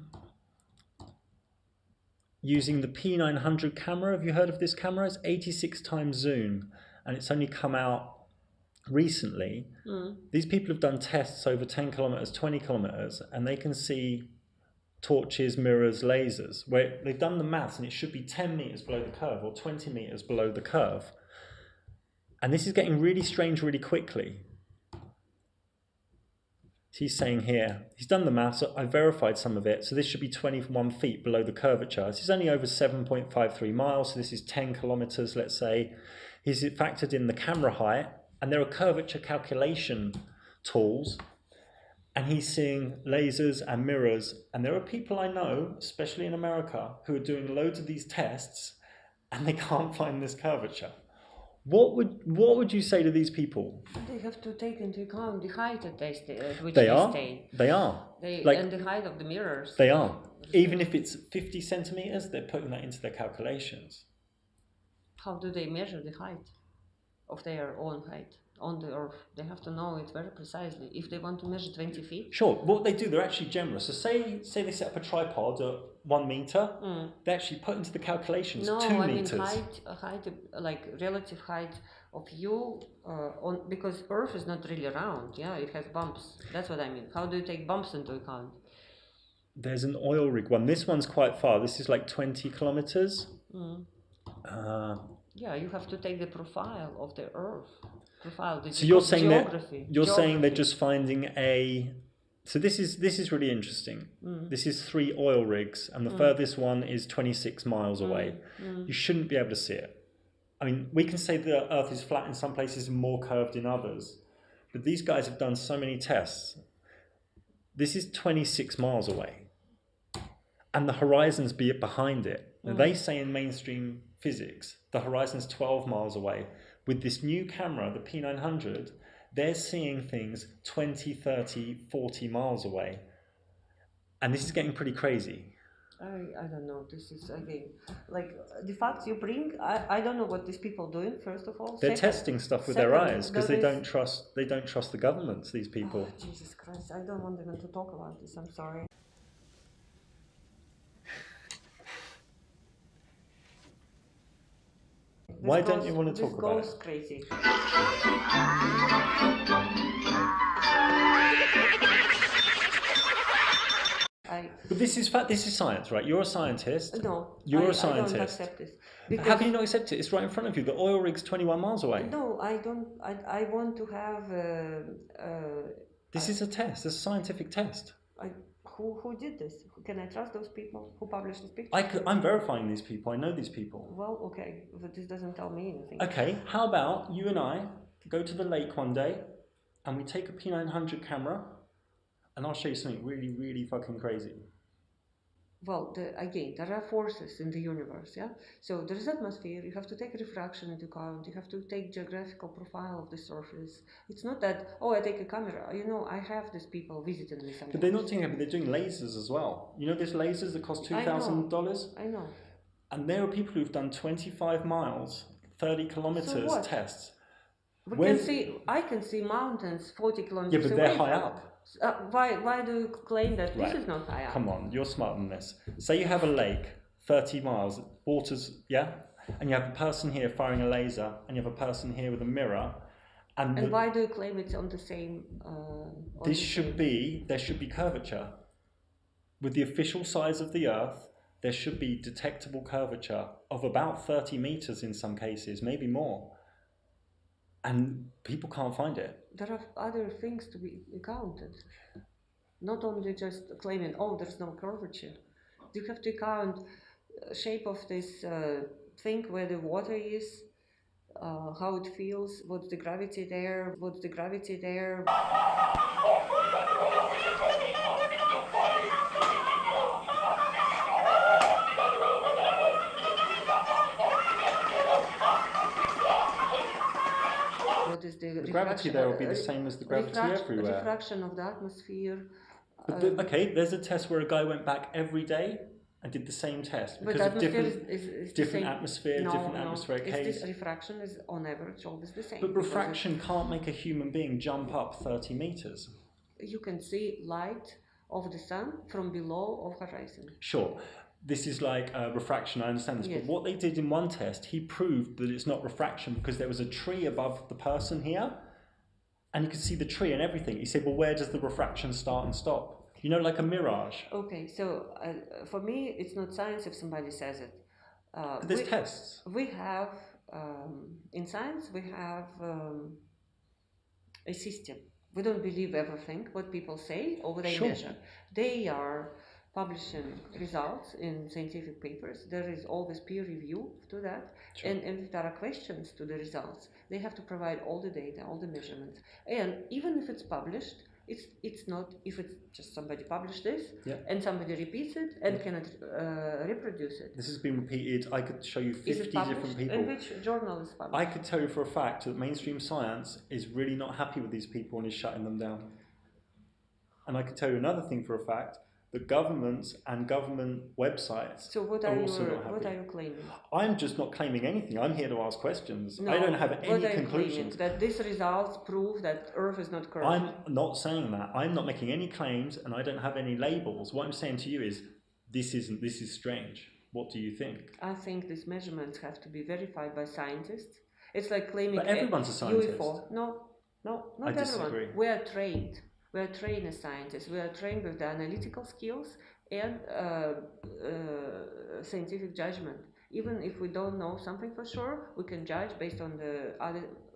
Using the P900 camera. Have you heard of this camera? It's 86 times zoom, and it's only come out recently. These people have done tests over 10 kilometers, 20 kilometers, and they can see torches, mirrors, lasers, where they've done the maths, and it should be 10 meters below the curve or 20 meters below the curve. And this is getting really strange really quickly. He's saying here, he's done the maths, I verified some of it, so this should be 21 feet below the curvature. This is only over 7.53 miles, so this is 10 kilometers, let's say. He's factored in the camera height, and there are curvature calculation tools, and he's seeing lasers and mirrors. And there are people I know, especially in America, who are doing loads of these tests, and they can't find this curvature. What would you say to these people?
They have to take into account the height at which
they
stay.
They are.
And the height of the mirrors.
They are. Even if it's 50 centimeters, they're putting that into their calculations.
How do they measure the height of their own height on the Earth? They have to know it very precisely. If they want to measure 20 feet.
Sure. What they do, they're actually generous. So say they set up a tripod at 1 meter, they actually put into the calculations 2 meters.
No, I mean height, like relative height of you, because Earth is not really round, it has bumps. That's what I mean. How do you take bumps into account?
There's an oil rig one. This one's quite far. This is like 20 kilometers.
You have to take the profile of the Earth.
So you're saying saying they're just finding so this is really interesting. This is 3 oil rigs, and the furthest one is 26 miles away. You shouldn't be able to see it. I mean, we can say the Earth is flat in some places and more curved in others, but these guys have done so many tests. This is 26 miles away, and the horizon's behind it. Now, they say in mainstream physics the horizon's 12 miles away. With this new camera, the P900, they're seeing things 20, 30, 40 miles away. And this is getting pretty crazy.
I don't know. This is again like the facts you bring. I don't know what these people doing. First of all,
They're testing stuff with their eyes because they don't trust the governments. These people.
Oh, Jesus Christ! I don't want even to talk about this. I'm sorry.
Why don't you want to talk about it?
This goes crazy.
But this is fact. This is science, right? You're a scientist.
No,
you're a scientist.
I don't accept this.
How can you not accept it? It's right in front of you. The oil rig's 21 miles away.
No, I don't. I want to have.
This is a test. It's a scientific test.
Who did this? Can I trust those people who published this picture?
I'm verifying these people. I know these people.
Well, okay, but this doesn't tell me anything.
Okay, how about you and I go to the lake one day, and we take a P900 camera, and I'll show you something really, really fucking crazy.
Well, again, there are forces in the universe, yeah? So there is atmosphere, you have to take refraction into account, you have to take geographical profile of the surface. It's not that, oh, I take a camera. You know, I have these people visiting me sometimes.
But they're not doing it, but they're doing lasers as well. You know there's lasers that cost $2,000?
I know.
And there are people who've done 25 miles, 30 kilometers
so
tests.
I can see mountains 40 kilometers
away. Yeah, but they're high up.
Why do you claim that this is not high up?
Come on, you're smarter than this. Say you have a lake, 30 miles, water's, yeah? And you have a person here firing a laser, and you have a person here with a mirror. And
why do you claim it's on the same...
there should be curvature. With the official size of the Earth, there should be detectable curvature of about 30 meters in some cases, maybe more. And people can't find it.
There are other things to be counted. Not only just claiming, oh, there's no curvature. You have to count shape of this thing where the water is, how it feels, what's the gravity there. The
gravity there will be the same as the gravity everywhere.
Refraction of the atmosphere.
But okay, there's a test where a guy went back every day and did the same test because of different atmosphere, different atmospheric haze.
This refraction is on average always the same.
But refraction can't make a human being jump up 30 meters.
You can see light of the sun from below of horizon.
Sure. This is like refraction, I understand this, yes. But what they did in one test, he proved that it's not refraction because there was a tree above the person here, and you could see the tree and everything. He said, well, where does the refraction start and stop? You know, like a mirage.
Okay, so for me, it's not science if somebody says it.
But there's tests.
We have, in science, we have a system. We don't believe everything what people say or what they measure. They are publishing results in scientific papers. There is always peer review to that. Sure. And if there are questions to the results, they have to provide all the data, all the measurements. And even if it's published, it's not, if it's just somebody published this and somebody repeats it and cannot reproduce it.
This has been repeated. I could show you 50 different people.
In which journal is published?
I could tell you for a fact that mainstream science is really not happy with these people and is shutting them down. And I could tell you another thing for a fact. The governments and government websites are also not happy.
What are you claiming?
I'm just not claiming anything. I'm here to ask questions. No, I don't have any conclusions.
That these results prove that Earth is not curved.
I'm not saying that. I'm not making any claims, and I don't have any labels. What I'm saying to you is, this is strange. What do you think?
I think these measurements have to be verified by scientists. It's like claiming
but everyone's a scientist.
UFO. No, not
I disagree.
Everyone. We are trained. We are trained as scientists. We are trained with the analytical skills and scientific judgment. Even if we don't know something for sure, we can judge based on the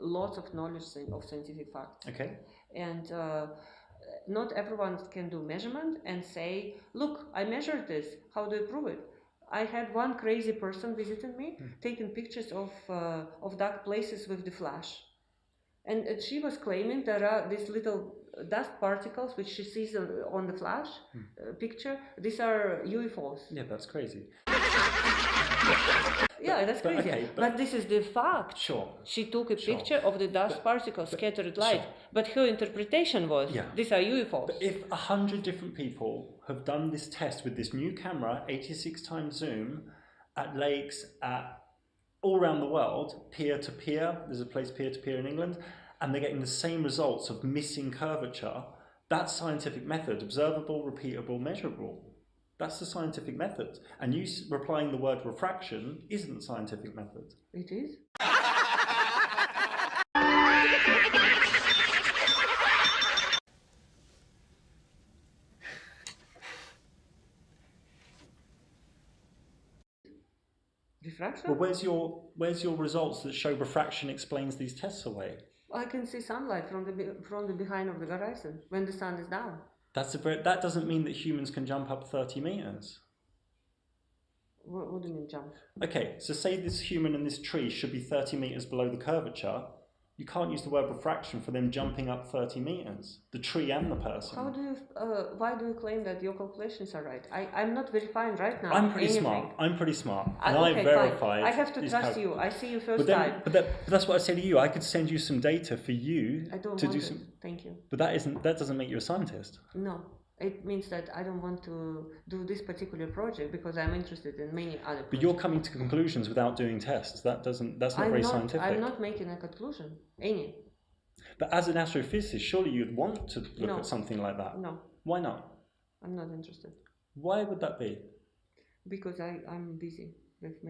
lots of knowledge of scientific facts.
Okay.
And not everyone can do measurement and say, look, I measured this. How do you prove it? I had one crazy person visiting me, taking pictures of dark places with the flash. And she was claiming there are these little dust particles which she sees on the flash picture. These are UFOs.
Yeah, that's crazy.
Yeah, that's crazy.
okay,
but this is the fact.
Sure.
She took a
Sure.
picture of the dust particles, scattered light,
Sure.
but her interpretation was, these are UFOs.
But if 100 different people have done this test with this new camera, 86 times zoom, at lakes, all around the world, peer-to-peer, there's a place peer-to-peer in England, and they're getting the same results of missing curvature, that's scientific method, observable, repeatable, measurable. That's the scientific method. And you replying the word refraction isn't scientific method.
It is. Refraction?
Well, where's your results that show refraction explains these tests away?
I can see sunlight from the behind of the horizon when the sun is down.
That doesn't mean that humans can jump up 30 meters.
What do you mean jump?
Okay, so say this human and this tree should be 30 meters below the curvature. You can't use the word refraction for them jumping up 30 meters, the tree and the person.
Why do you claim that your calculations are right? I'm not verifying right now.
I'm pretty smart. And
okay,
I verified.
Fine. I have to trust you. I see you first time.
But that's what I say to you. I could send you some data for you to do some.
Thank you.
But that doesn't make you a scientist.
No. It means that I don't want to do this particular project because I'm interested in many other projects.
But you're coming to conclusions without doing tests. That's not very scientific.
I'm not making a conclusion. Any.
But as an astrophysicist, surely you'd want to look at something like that.
No.
Why not?
I'm not interested.
Why would that be?
Because I'm busy with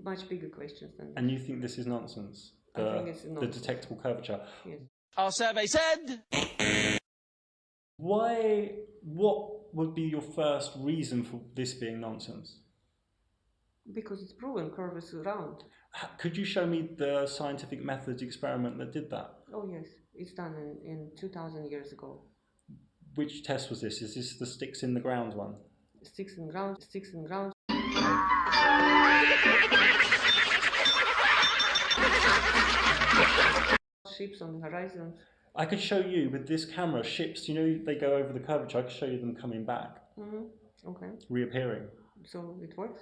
much bigger questions than this.
And you think this is nonsense?
I think it's nonsense.
The detectable curvature.
Yes.
Our survey said...
What would be your first reason for this being nonsense?
Because it's proven curve is round.
Could you show me the scientific methods experiment that did that?
Oh yes, it's done in 2000 years ago.
Which test was this? Is this the sticks in the ground one?
Sticks in ground. Ships on the horizon.
I could show you with this camera ships, they go over the curvature. I could show you them coming back.
Okay.
Reappearing.
So it works?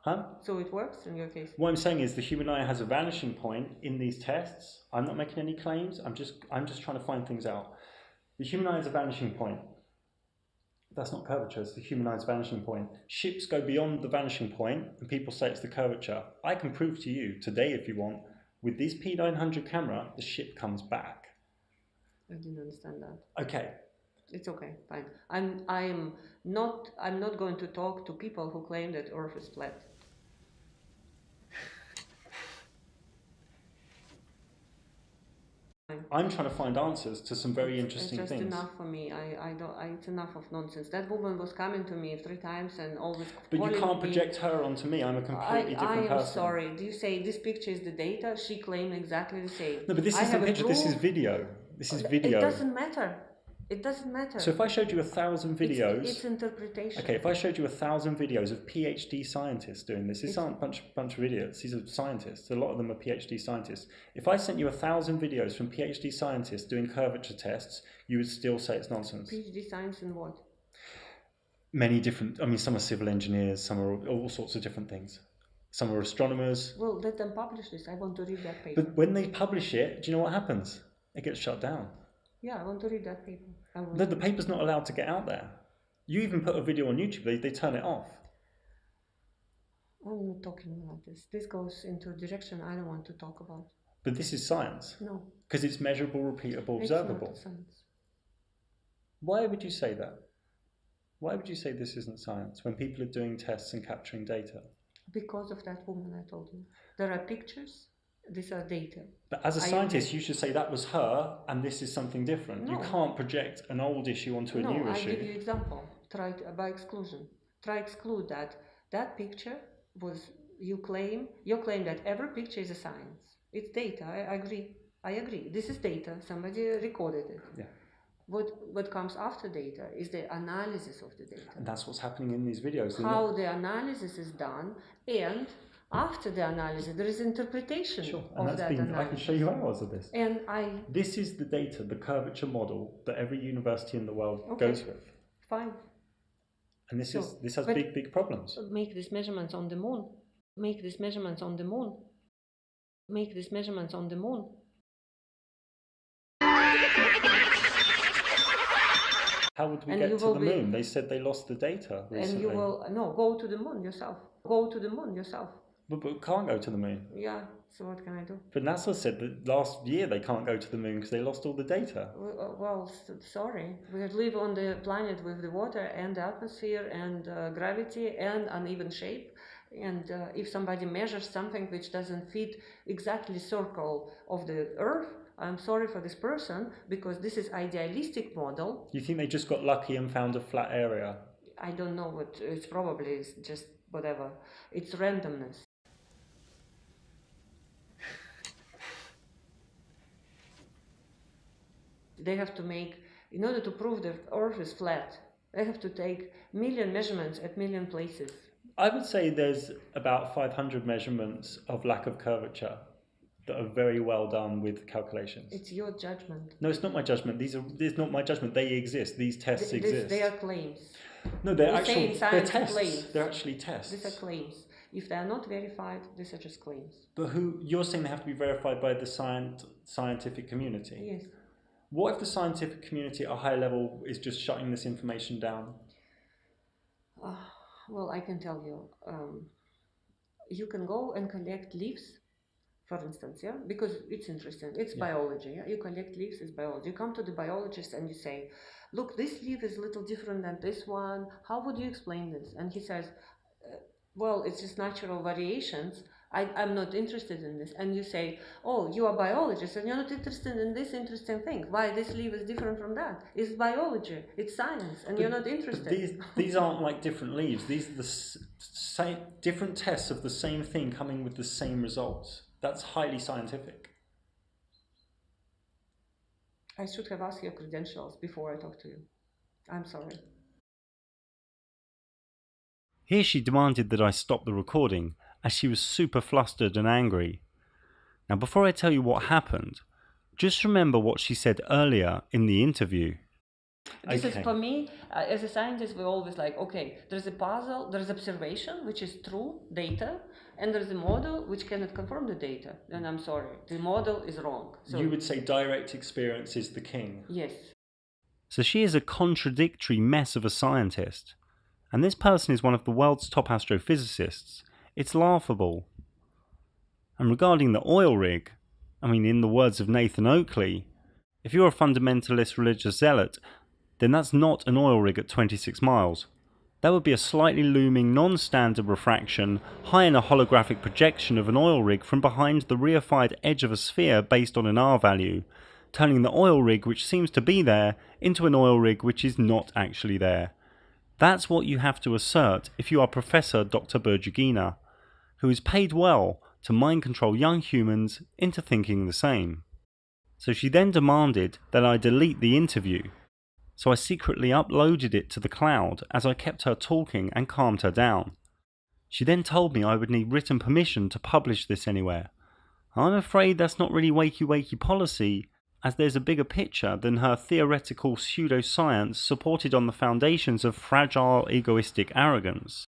Huh?
So it works in your case?
What I'm saying is the human eye has a vanishing point in these tests. I'm not making any claims. I'm just trying to find things out. The human eye has a vanishing point. That's not curvature, it's the human eye's vanishing point. Ships go beyond the vanishing point and people say it's the curvature. I can prove to you today if you want, with this P900 camera, the ship comes back.
I didn't understand that.
Okay.
It's okay, fine. I'm not going to talk to people who claim that Earth is flat.
I'm trying to find answers to some very interesting
things.
It's
just enough for me. It's enough of nonsense. That woman was coming to me 3 times and always.
But you can't project her onto me. I'm a completely different person.
I am sorry. Do you say this picture is the data? She claimed exactly the same.
No, but this is the picture. This is video. This is video.
It doesn't matter. It doesn't matter.
So if I showed you 1,000 videos...
It's interpretation.
Okay, if I showed you 1,000 videos of PhD scientists doing this, these aren't a bunch of idiots, these are scientists, a lot of them are PhD scientists. If I sent you 1,000 videos from PhD scientists doing curvature tests, you would still say it's nonsense.
PhD science in what?
Many different, some are civil engineers, some are all sorts of different things. Some are astronomers.
Well, let them publish this. I want to read that paper.
But when they publish it, do you know what happens? It gets shut down.
Yeah, I want to read that paper.
The paper's not allowed to get out there. You even put a video on YouTube, they turn it off.
I'm not talking about this. This goes into a direction I don't want to talk about.
But this is science.
No.
Because it's measurable, repeatable, observable.
It's not science.
Why would you say that? Why would you say this isn't science when people are doing tests and capturing data?
Because of that woman I told you. There are pictures. These are data.
But as a scientist, you should say that was her and this is something different.
No.
You can't project an old issue onto a new issue.
No, I give you example. By exclusion. Try exclude that picture was, you claim that every picture is a science. It's data, I agree. This is data, somebody recorded it.
Yeah.
What comes after data is the analysis of the data.
And that's what's happening in these videos.
How the analysis is done, and after the analysis, there is interpretation of that analysis.
I can show you hours of this.
And
This is the data, the curvature model that every university in the world goes with.
Fine.
And this has big problems.
Make these measurements on the moon. Make these measurements on the moon. Make these measurements on the moon.
How would we
And
get
you
to
will
the
be-
moon? They said they lost the data recently.
And you will, no, go to the moon yourself. Go to the moon yourself.
But we can't go to the moon.
Yeah, so what can I do?
But NASA said that last year they can't go to the moon because they lost all the data.
Well, sorry. We live on the planet with the water and the atmosphere and gravity and uneven shape. And if somebody measures something which doesn't fit exactly circle of the Earth, I'm sorry for this person, because this is idealistic model.
You think they just got lucky and found a flat area?
I don't know what, it's probably just whatever. It's randomness. They have to make, in order to prove that Earth is flat, they have to take million measurements at million places.
I would say there's about 500 measurements of lack of curvature that are very well done with calculations.
It's your judgment.
No, it's not my judgment. It's not my judgment. They exist. These tests exist.
They are claims.
No, they're they're tests.
Claims.
They're actually tests.
These are claims. If they are not verified, these are just claims.
But you're saying they have to be verified by the scientific community?
Yes.
What if the scientific community at a high level is just shutting this information down?
Well, I can tell you. You can go and collect leaves, for instance, yeah, because it's interesting. It's biology. Yeah? You collect leaves, it's biology. You come to the biologist and you say, look, this leaf is a little different than this one. How would you explain this? And he says, well, it's just natural variations. I'm not interested in this. And you say, oh, you are a biologist and you're not interested in this interesting thing. Why this leaf is different from that? It's biology, it's science, and you're not interested.
These aren't like different leaves. These are the same, different tests of the same thing coming with the same results. That's highly scientific.
I should have asked your credentials before I talked to you. I'm sorry.
Here she demanded that I stop the recording, as she was super flustered and angry. Now, before I tell you what happened, just remember what she said earlier in the interview.
This is, for me, as a scientist, we're always like, okay, there's a puzzle, there's observation, which is true data, and there's a model which cannot confirm the data. And I'm sorry, the model is wrong. So
you would say direct experience is the king.
Yes.
So she is a contradictory mess of a scientist. And this person is one of the world's top astrophysicists. It's laughable. And regarding the oil rig, I mean, in the words of Nathan Oakley, if you're a fundamentalist religious zealot, then that's not an oil rig at 26 miles. That would be a slightly looming non-standard refraction high in a holographic projection of an oil rig from behind the reified edge of a sphere based on an R value, turning the oil rig which seems to be there into an oil rig which is not actually there. That's what you have to assert if you are Professor Dr. Bergigina, who is paid well to mind control young humans into thinking the same. So she then demanded that I delete the interview. So I secretly uploaded it to the cloud as I kept her talking and calmed her down. She then told me I would need written permission to publish this anywhere. I'm afraid that's not really wakey policy, as there's a bigger picture than her theoretical pseudoscience supported on the foundations of fragile egoistic arrogance.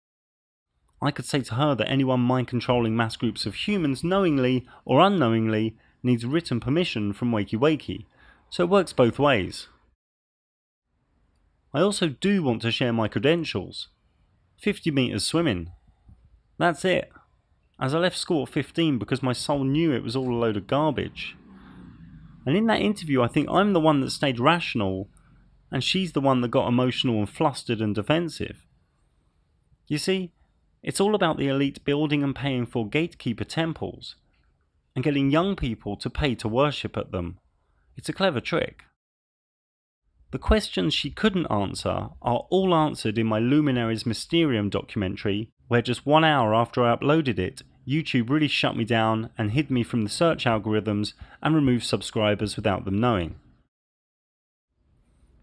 I could say to her that anyone mind-controlling mass groups of humans knowingly or unknowingly needs written permission from wakey, so it works both ways. I also do want to share my credentials. 50 metres swimming. That's it, as I left school at 15 because my soul knew it was all a load of garbage. And in that interview, I think I'm the one that stayed rational, and she's the one that got emotional and flustered and defensive. You see, it's all about the elite building and paying for gatekeeper temples, and getting young people to pay to worship at them. It's a clever trick. The questions she couldn't answer are all answered in my Luminaries Mysterium documentary, where just 1 hour after I uploaded it, YouTube really shut me down and hid me from the search algorithms and removed subscribers without them knowing.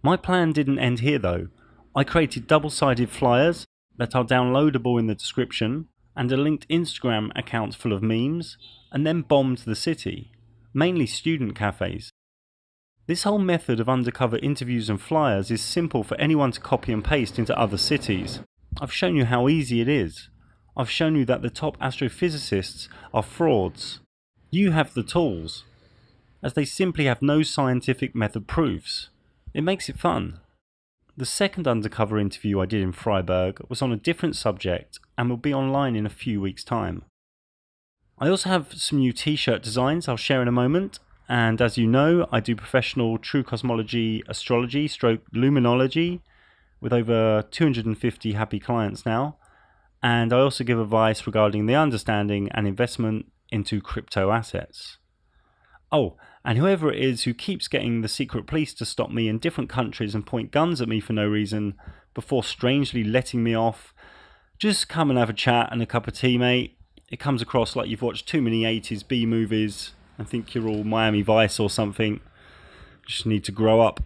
My plan didn't end here though. I created double-sided flyers that are downloadable in the description and a linked Instagram account full of memes, and then bombed the city, mainly student cafes. This whole method of undercover interviews and flyers is simple for anyone to copy and paste into other cities. I've shown you how easy it is. I've shown you that the top astrophysicists are frauds. You have the tools, as they simply have no scientific method proofs. It makes it fun. The second undercover interview I did in Freiburg was on a different subject and will be online in a few weeks' time. I also have some new t-shirt designs I'll share in a moment, and as you know, I do professional true cosmology astrology / luminology with over 250 happy clients now, and I also give advice regarding the understanding and investment into crypto assets. Oh, and whoever it is who keeps getting the secret police to stop me in different countries and point guns at me for no reason before strangely letting me off, just come and have a chat and a cup of tea, mate. It comes across like you've watched too many 80s B movies and think you're all Miami Vice or something. Just need to grow up.